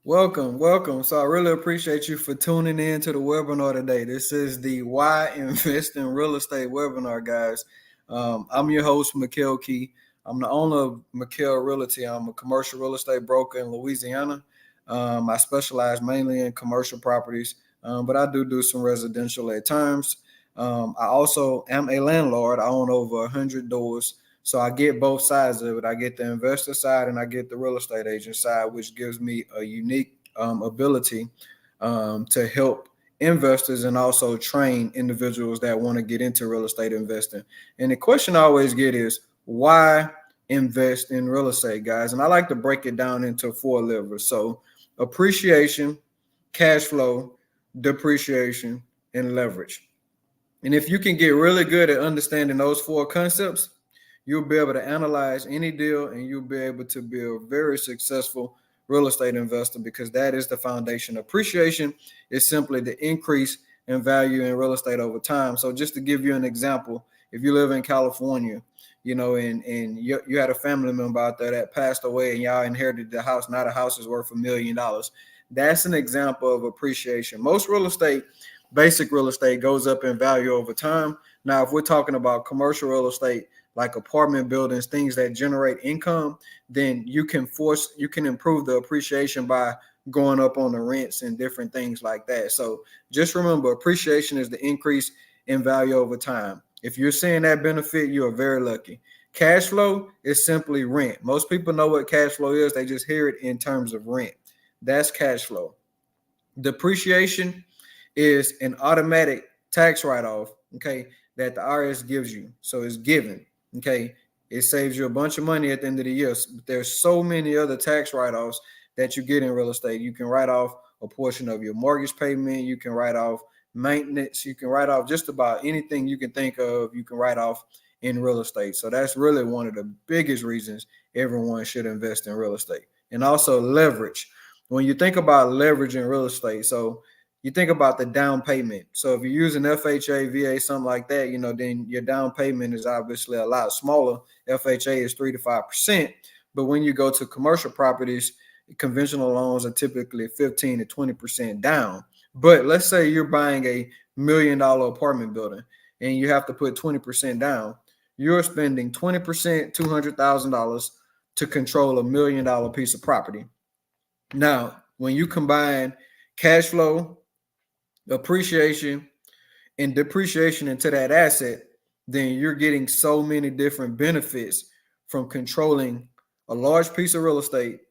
Welcome. So I really appreciate you for tuning in to the webinar today. This is the Why Invest in Real Estate webinar, guys. I'm your host, Mikel. I'm the owner of Mikel Realty. I'm a commercial real estate broker in Louisiana. I specialize mainly in commercial properties, but I do some residential at times. I also am a landlord. I own over 100 doors. So I get both sides of it. I get the investor side and I get the real estate agent side, which gives me a unique ability to help investors and also train individuals that want to get into real estate investing. And the question I always get is, why invest in real estate, guys? And I like to break it down into four levers. So appreciation, cash flow, depreciation, and leverage. And if you can get really good at understanding those four concepts, you'll be able to analyze any deal and you'll be able to be a very successful real estate investor, because that is the foundation. Appreciation is simply the increase in value in real estate over time. So just to give you an example, if you live in California, and you had a family member out there that passed away and y'all inherited the house. Now the house is worth $1 million. That's an example of appreciation. Most real estate, basic real estate, goes up in value over time. Now, if we're talking about commercial real estate, like apartment buildings, things that generate income, then you can improve the appreciation by going up on the rents and different things like that. So just remember, appreciation is the increase in value over time. If you're seeing that benefit, you are very lucky. Cash flow is simply rent. Most people know what cash flow is. They just hear it in terms of rent. That's cash flow. Depreciation is an automatic tax write-off, okay, that the IRS gives you. So it's given. Okay, it saves you a bunch of money at the end of the year. There's so many other tax write-offs that you get in real estate. You can write off a portion of your mortgage payment. You can write off maintenance. You can write off just about anything you can think of. You can write off in real estate. So that's really one of the biggest reasons everyone should invest in real estate. And also leverage. When you think about leverage in real estate, so you think about the down payment. So if you're using FHA, VA, something like that, then your down payment is obviously a lot smaller. FHA is 3 to 5%. But when you go to commercial properties, conventional loans are typically 15 to 20% down. But let's say you're buying $1 million apartment building and you have to put 20% down. You're spending 20%, $200,000 to control $1 million piece of property. Now, when you combine cash flow, appreciation, and depreciation into that asset, then you're getting so many different benefits from controlling a large piece of real estate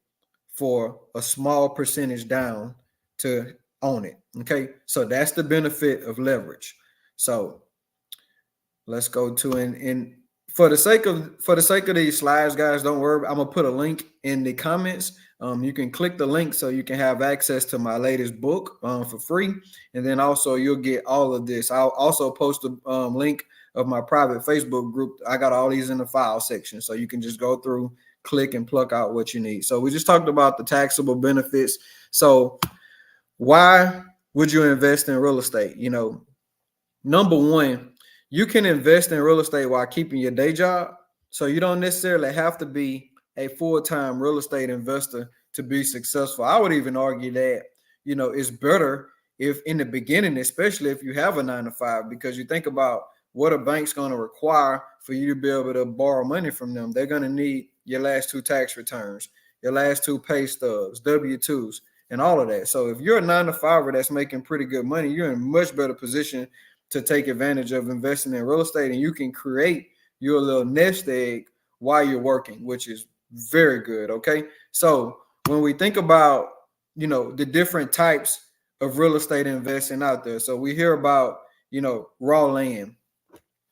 for a small percentage down to own it. Okay, so that's the benefit of leverage. So let's go to and for the sake of these slides, guys, don't worry. I'm gonna put a link in the comments. You can click the link so you can have access to my latest book for free. And then also you'll get all of this. I'll also post a link of my private Facebook group. I got all these in the file section. So you can just go through, click, and pluck out what you need. So we just talked about the taxable benefits. So why would you invest in real estate? Number one, you can invest in real estate while keeping your day job. So you don't necessarily have to be a full-time real estate investor to be successful. I would even argue that, it's better if in the beginning, especially if you have a 9 to 5, because you think about what a bank's going to require for you to be able to borrow money from them. They're going to need your last 2 tax returns, your last 2 pay stubs, W-2s, and all of that. So if you're a 9 to 5 that's making pretty good money, you're in a much better position to take advantage of investing in real estate, and you can create your little nest egg while you're working, which is very good. Okay. So when we think about, the different types of real estate investing out there, so we hear about, raw land,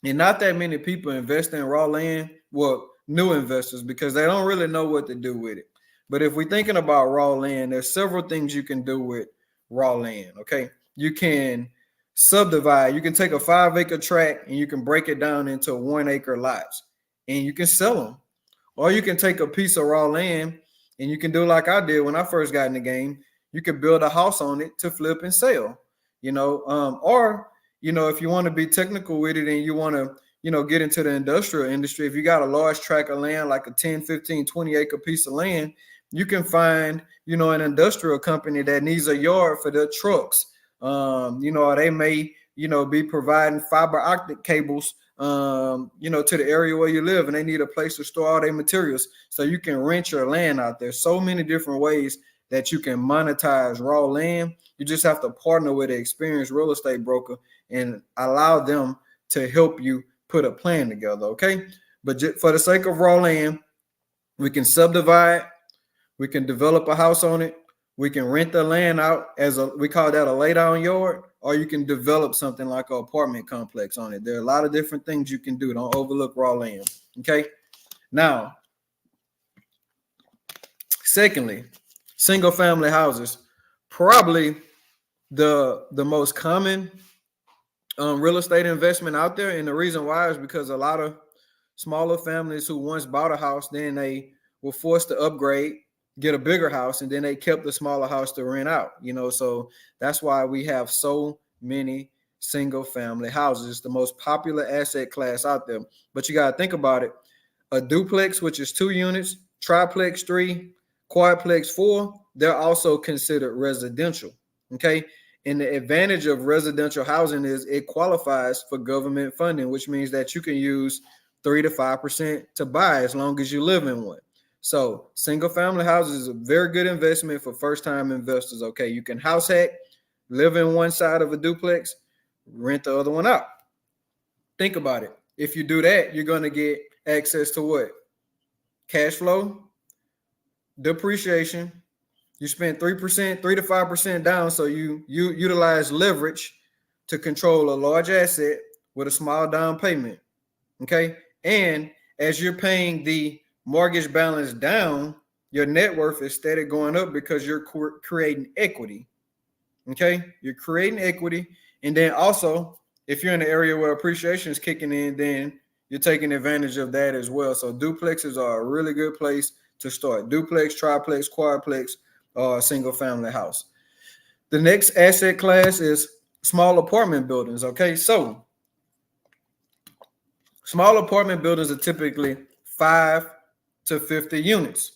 and not that many people invest in raw land. Well, new investors, because they don't really know what to do with it. But if we're thinking about raw land, there's several things you can do with raw land. Okay. You can subdivide. You can take a 5-acre tract and you can break it down into 1-acre lots and you can sell them. Or you can take a piece of raw land and you can do like I did when I first got in the game. You can build a house on it to flip and sell, or, if you want to be technical with it and you want to, get into the industrial industry, if you got a large tract of land, like a 10, 15, 20 acre piece of land, You can find, an industrial company that needs a yard for their trucks. Or they may, be providing fiber optic cables, to the area where you live, and they need a place to store all their materials. So you can rent your land out there. So many different ways that you can monetize raw land. You just have to partner with an experienced real estate broker and allow them to help you put a plan together. Okay. But for the sake of raw land, we can subdivide, we can develop a house on it, we can rent the land out we call that a lay down yard, or you can develop something like an apartment complex on it. There are a lot of different things you can do. Don't overlook raw land. Okay. Now, secondly, single family houses, probably the most common real estate investment out there. And the reason why is because a lot of smaller families who once bought a house, then they were forced to upgrade, get a bigger house, and then they kept the smaller house to rent out. So that's why we have so many single family houses. It's the most popular asset class out there. But you got to think about it. A duplex, which is 2 units, triplex 3, quadplex 4, they're also considered residential. Okay. And the advantage of residential housing is it qualifies for government funding, which means that you can use 3 to 5% to buy as long as you live in one. So single family houses is a very good investment for first time investors. Okay. You can house hack, live in one side of a duplex, rent the other one out. Think about it. If you do that, you're going to get access to what? Cash flow, depreciation. You spend 3%, 3 to 5% down. So you utilize leverage to control a large asset with a small down payment. Okay. And as you're paying the mortgage balance down, your net worth is steady going up because you're creating equity. Okay. You're creating equity. And then also, if you're in an area where appreciation is kicking in, then you're taking advantage of that as well. So duplexes are a really good place to start. Duplex, triplex, quadplex, single family house. The next asset class is small apartment buildings. Okay. So small apartment buildings are typically 5 to 50 units.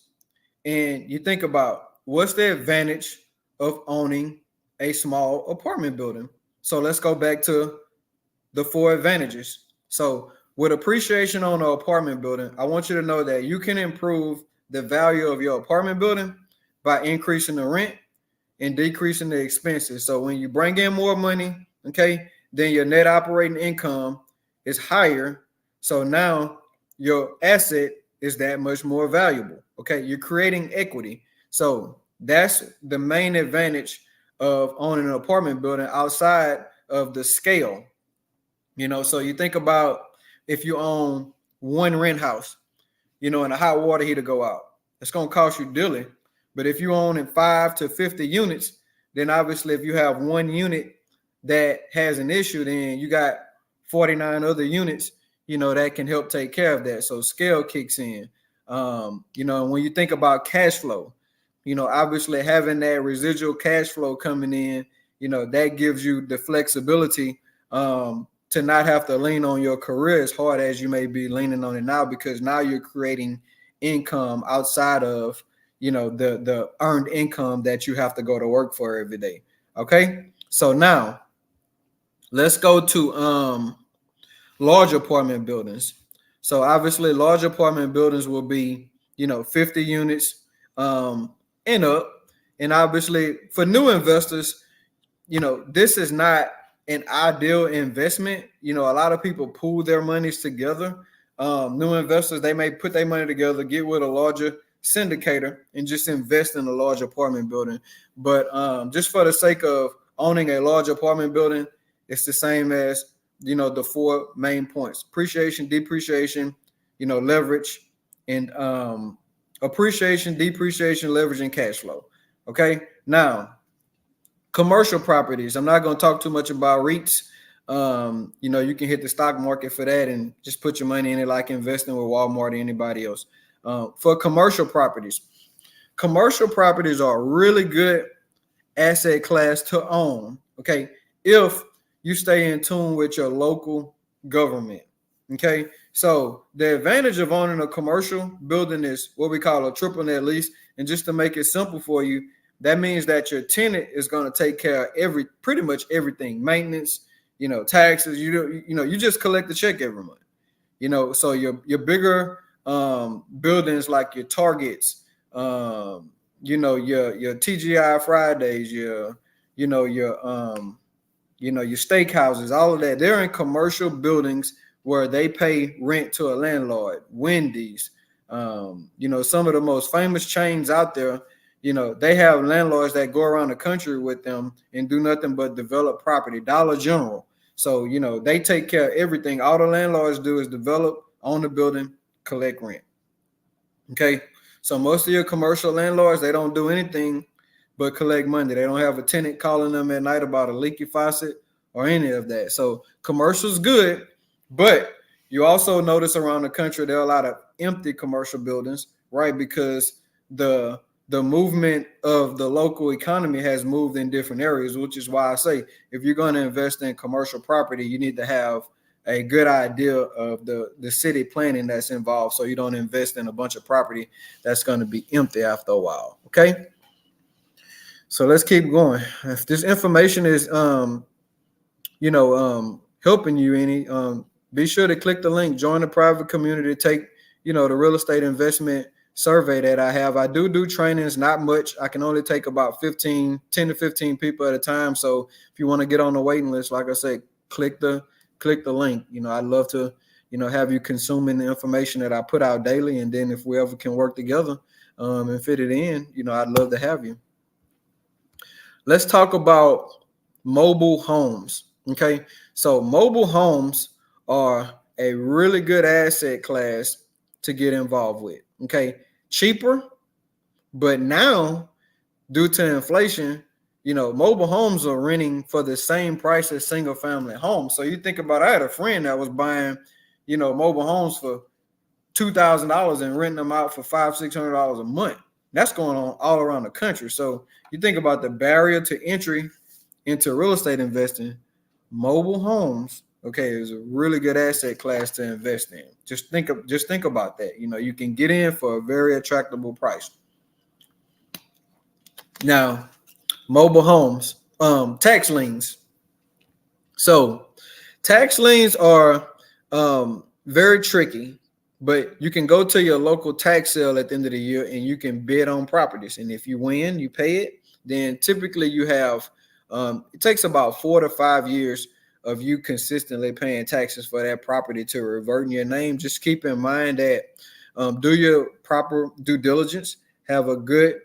And you think about what's the advantage of owning a small apartment building. So let's go back to the 4 advantages. So with appreciation on an apartment building, I want you to know that you can improve the value of your apartment building by increasing the rent and decreasing the expenses. So when you bring in more money, okay, then your net operating income is higher. So now your asset is that much more valuable. Okay, you're creating equity. So that's the main advantage of owning an apartment building outside of the scale. So you think about if you own one rent house, and a hot water heater go out, it's going to cost you dearly. But if you own in 5 to 50 units, then obviously if you have one unit that has an issue, then you got 49 other units, that can help take care of that. So scale kicks in. When you think about cash flow, obviously having that residual cash flow coming in, that gives you the flexibility to not have to lean on your career as hard as you may be leaning on it now, because now you're creating income outside of, the earned income that you have to go to work for every day. Okay. So now let's go to large apartment buildings. So obviously large apartment buildings will be, 50 units and up. And obviously for new investors, this is not an ideal investment. A lot of people pool their monies together. New investors, they may put their money together, get with a larger syndicator, and just invest in a large apartment building. But just for the sake of owning a large apartment building, it's the same as, the 4 main points: appreciation, depreciation, leverage, and appreciation, depreciation, leverage, and cash flow. Okay. Now, commercial properties. I'm not going to talk too much about REITs. You can hit the stock market for that and just put your money in it like investing with Walmart or anybody else. For commercial properties are a really good asset class to own. Okay. If you stay in tune with your local government. Okay. So the advantage of owning a commercial building is what we call a triple net lease. And just to make it simple for you, that means that your tenant is going to take care of pretty much everything, maintenance, taxes. You just collect the check every month. So your bigger buildings like your Targets, your TGI Fridays, your steakhouses, all of that. They're in commercial buildings where they pay rent to a landlord. Wendy's, some of the most famous chains out there, they have landlords that go around the country with them and do nothing but develop property. Dollar General. So, they take care of everything. All the landlords do is develop, own the building, collect rent. Okay. So most of your commercial landlords, they don't do anything but collect money. They don't have a tenant calling them at night about a leaky faucet or any of that. So commercial's good, but you also notice around the country there are a lot of empty commercial buildings, right? Because the movement of the local economy has moved in different areas, which is why I say if you're going to invest in commercial property, you need to have a good idea of the city planning that's involved, so you don't invest in a bunch of property that's going to be empty after a while. Okay. So let's keep going. If this information is helping you any, be sure to click the link, join the private community, take, the real estate investment survey that I have. I do trainings, not much. I can only take about 10 to 15 people at a time. So if you want to get on the waiting list, like I said, click the link. I'd love to, have you consuming the information that I put out daily. And then if we ever can work together and fit it in, I'd love to have you. Let's talk about mobile homes. Okay. So mobile homes are a really good asset class to get involved with. Okay. Cheaper, but now due to inflation, mobile homes are renting for the same price as single family homes. So you think about, I had a friend that was buying, mobile homes for $2,000 and renting them out for $500-$600 a month. That's going on all around the country. So you think about the barrier to entry into real estate investing. Mobile homes, okay, is a really good asset class to invest in. Just think about that. You can get in for a very attractive price. Now, mobile homes, tax liens. So tax liens are very tricky, but you can go to your local tax sale at the end of the year and you can bid on properties. And if you win, you pay it. Then typically you have, it takes about 4 to 5 years of you consistently paying taxes for that property to revert in your name. Just keep in mind that do your proper due diligence, have a good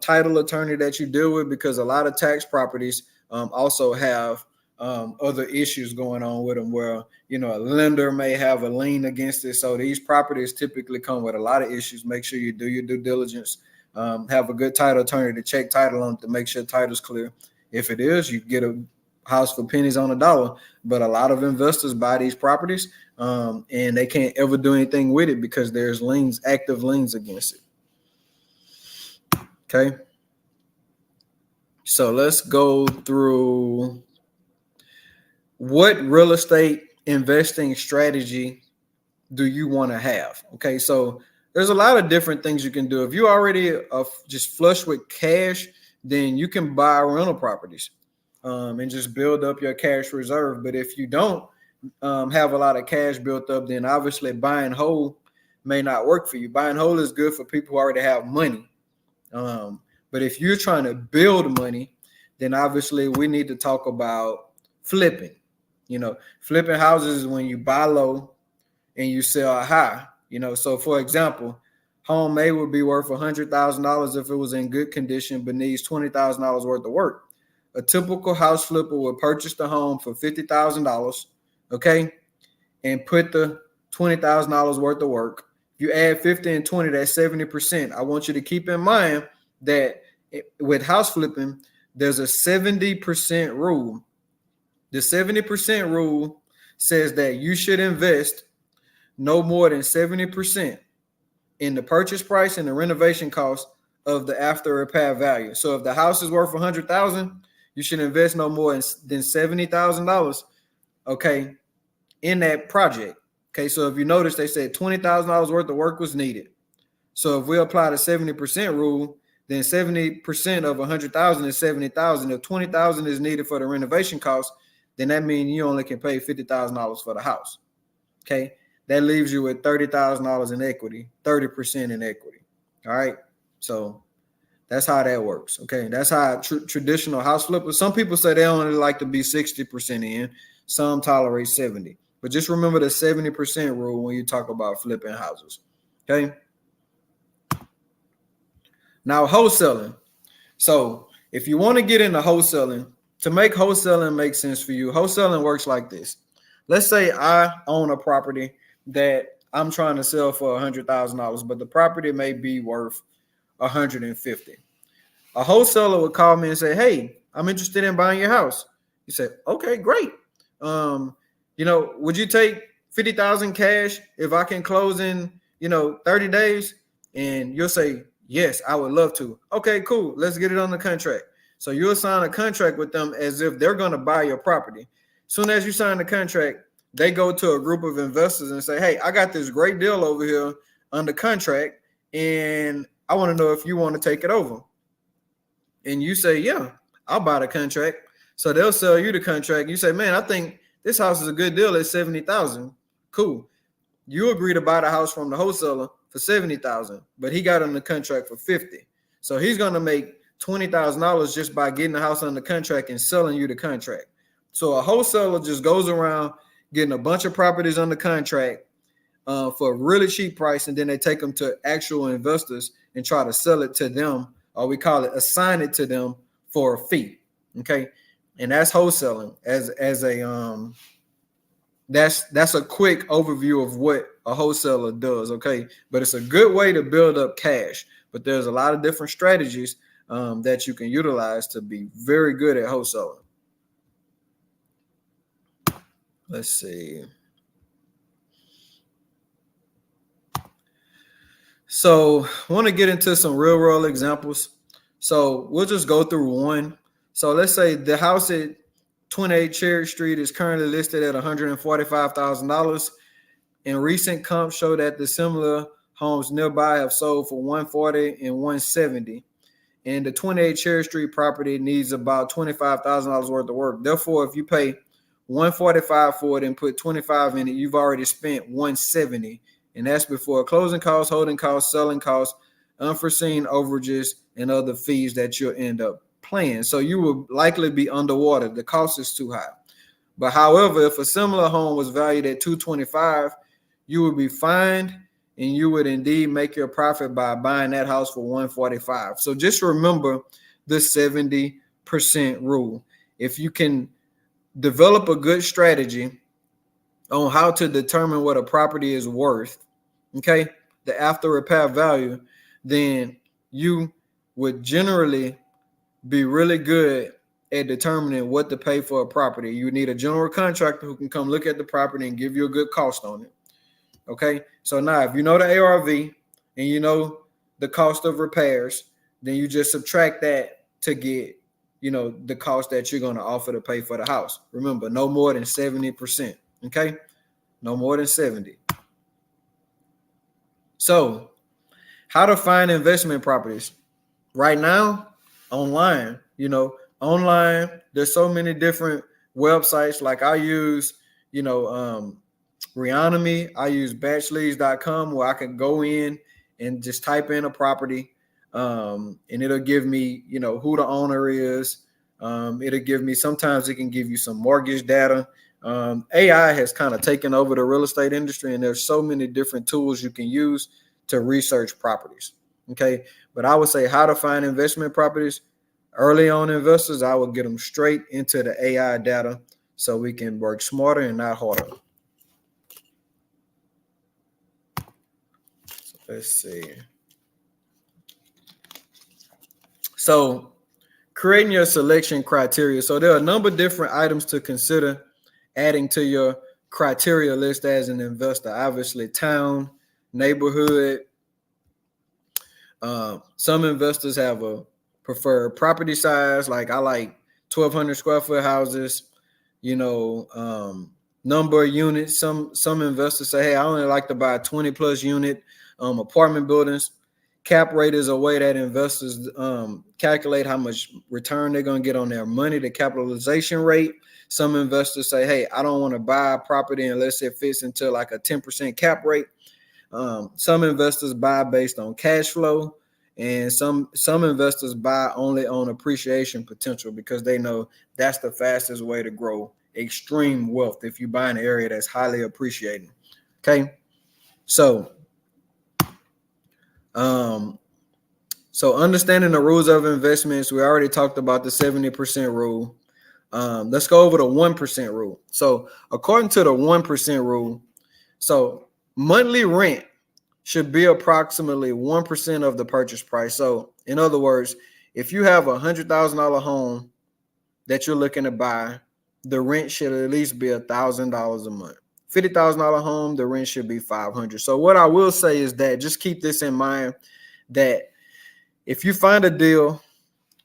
title attorney that you deal with, because a lot of tax properties also have other issues going on with them where, a lender may have a lien against it. So these properties typically come with a lot of issues. Make sure you do your due diligence, have a good title attorney to check title on it to make sure title's clear. If it is, you get a house for pennies on a dollar. But a lot of investors buy these properties and they can't ever do anything with it because there's active liens against it. Okay. So let's go through what real estate investing strategy do you want to have? Okay, so there's a lot of different things you can do. If you already just flush with cash, then you can buy rental properties and just build up your cash reserve. But if you don't have a lot of cash built up, then obviously buying whole may not work for you. Buying whole is good for people who already have money. But if you're trying to build money, then obviously we need to talk about flipping. Flipping houses is when you buy low and you sell high. So for example, home A would be worth $100,000 if it was in good condition, but needs $20,000 worth of work. A typical house flipper would purchase the home for $50,000, okay, and put the $20,000 worth of work. If you add 50 and 20, that's 70%. I want you to keep in mind that with house flipping, there's a 70% rule. The 70% rule says that you should invest no more than 70% in the purchase price and the renovation cost of the after repair value. So if the house is worth $100,000, you should invest no more than $70,000, okay, in that project. Okay, so if you notice, they said $20,000 worth of work was needed. So if we apply the 70% rule, then 70% of 100,000 is 70,000. If 20,000 is needed for the renovation cost, then that means you only can pay $50,000 for the house. Okay, that leaves you with $30,000 in equity, 30% in equity. All right, so that's how that works. Okay, that's how traditional house flippers. Some people say they only like to be 60% in. Some tolerate 70. But just remember the 70% rule when you talk about flipping houses. Okay. Now wholesaling. So if you want to get into wholesaling, to make wholesaling make sense for you, wholesaling works like this. Let's say I own a property that I'm trying to sell for $100,000, but the property may be worth 150. A wholesaler would call me and say, "Hey, I'm interested in buying your house." You say, "Okay, great. Would you take 50,000 cash if I can close in 30 days?" And you'll say, "Yes, I would love to." Okay, cool. Let's get it on the contract. So you'll sign a contract with them as if they're going to buy your property. Soon as you sign the contract, they go to a group of investors and say, "Hey, I got this great deal over here under contract, and I want to know if you want to take it over." And you say, "Yeah, I'll buy the contract." So they'll sell you the contract. You say, "Man, I think this house is a good deal at 70,000. Cool." You agree to buy the house from the wholesaler for 70,000, but he got on the contract for 50. So he's going to make $20,000 just by getting the house on the contract and selling you the contract. So a wholesaler just goes around getting a bunch of properties on the contract for a really cheap price, and then they take them to actual investors and try to sell it to them, or we call it assign it to them for a fee. Okay, and that's wholesaling that's a quick overview of what a wholesaler does. Okay, but it's a good way to build up cash. But there's a lot of different strategies that you can utilize to be very good at wholesaling. Let's see. So I want to get into some real world examples. So we'll just go through one. So let's say the house at 28 Cherry Street is currently listed at $145,000. And recent comps show that the similar homes nearby have sold for 140 and 170. And the 28 Cherry Street property needs about $25,000 worth of work. Therefore, if you pay 145 for it and put 25 in it, you've already spent 170. And that's before closing costs, holding costs, selling costs, unforeseen overages, and other fees that you'll end up paying. So you will likely be underwater. The cost is too high. But however, if a similar home was valued at 225, you would be fined, and you would indeed make your profit by buying that house for 145. So just remember the 70% rule. If you can develop a good strategy on how to determine what a property is worth, okay, the after repair value, then you would generally be really good at determining what to pay for a property. You need a general contractor who can come look at the property and give you a good cost on it. Okay, so now if you know the ARV and you know the cost of repairs, then you just subtract that to get the cost that you're going to offer to pay for the house. Remember, no more than 70%. Okay, no more than 70. So how to find investment properties right now? Online. Online, there's so many different websites. Like I use Realty. I use batchleads.com, where I can go in and just type in a property, and it'll give me who the owner is. It'll give me, sometimes it can give you some mortgage data. AI has kind of taken over the real estate industry, and there's so many different tools you can use to research properties. Okay, but I would say how to find investment properties. Early on investors, I would get them straight into the AI data so we can work smarter and not harder. Let's see. So creating your selection criteria. So there are a number of different items to consider adding to your criteria list as an investor. Obviously, town, neighborhood. Some investors have a preferred property size. Like I like 1,200 square foot houses. number of units. Some investors say, hey, I only like to buy 20 plus unit apartment buildings. Cap rate is a way that investors calculate how much return they're going to get on their money, the capitalization rate. Some investors say, hey, I don't want to buy a property unless it fits into like a 10% cap rate. Some investors buy based on cash flow, and some investors buy only on appreciation potential because they know that's the fastest way to grow extreme wealth if you buy an area that's highly appreciating. Okay, so um, so understanding the rules of investments, we already talked about the 70% rule. Let's go over the 1% rule. So according to the 1% rule, so monthly rent should be approximately 1% of the purchase price. So in other words, if you have $100,000 home that you're looking to buy, the rent should at least be $1,000 a month. $50,000 home, the rent should be $500. So what I will say is that just keep this in mind, that if you find a deal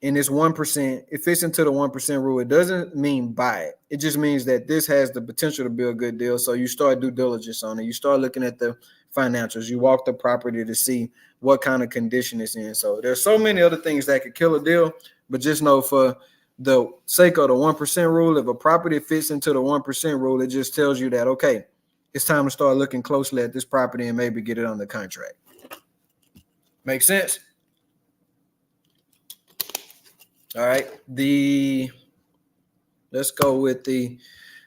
and it's 1%, it fits into the 1% rule. It doesn't mean buy it. It just means that this has the potential to be a good deal. So you start due diligence on it. You start looking at the financials. You walk the property to see what kind of condition it's in. So there's so many other things that could kill a deal, but just know for the sake of the 1% rule, if a property fits into the 1% rule, it just tells you that, okay, it's time to start looking closely at this property and maybe get it under contract. Make sense? All right. Let's go with the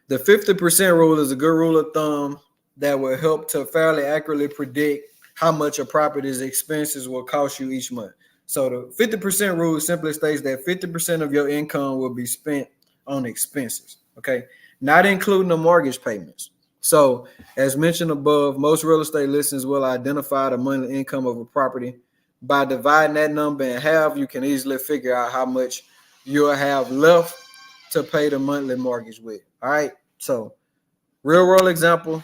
50% rule is a good rule of thumb that will help to fairly accurately predict how much a property's expenses will cost you each month. So the 50% rule simply states that 50% of your income will be spent on expenses, okay? Not including the mortgage payments. So as mentioned above, most real estate listings will identify the monthly income of a property. By dividing that number in half, you can easily figure out how much you'll have left to pay the monthly mortgage with. All right. So real world example,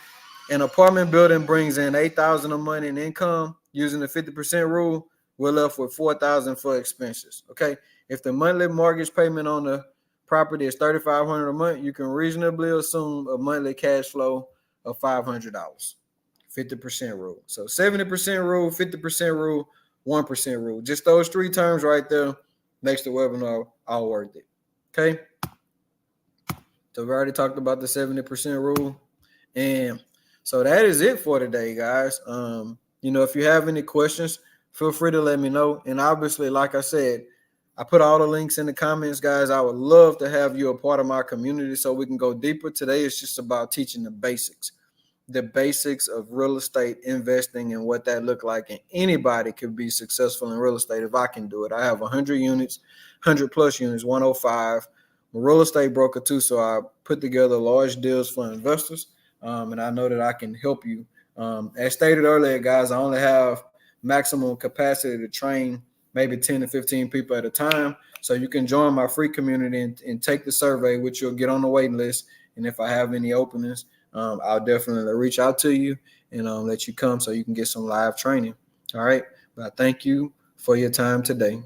an apartment building brings in $8,000 a month in income using the 50% rule. We're left with $4,000 for expenses. Okay. If the monthly mortgage payment on the property is $3,500 a month, you can reasonably assume a monthly cash flow of $500. 50% rule. So 70% rule, 50% rule, 1% rule. Just those three terms right there makes the webinar all worth it. Okay. So we already talked about the 70% rule. And so that is it for today, guys. If you have any questions, feel free to let me know. And obviously, like I said, I put all the links in the comments, guys. I would love to have you a part of my community so we can go deeper. Today is just about teaching the basics of real estate investing and what that look like. And anybody could be successful in real estate if I can do it. I have 100 units, 100 plus units, 105. I'm a real estate broker too, so I put together large deals for investors, and I know that I can help you. As stated earlier, guys, I only have maximum capacity to train maybe 10 to 15 people at a time. So you can join my free community and take the survey, which you'll get on the waiting list. And if I have any openings, I'll definitely reach out to you and let you come so you can get some live training. All right. But I thank you for your time today.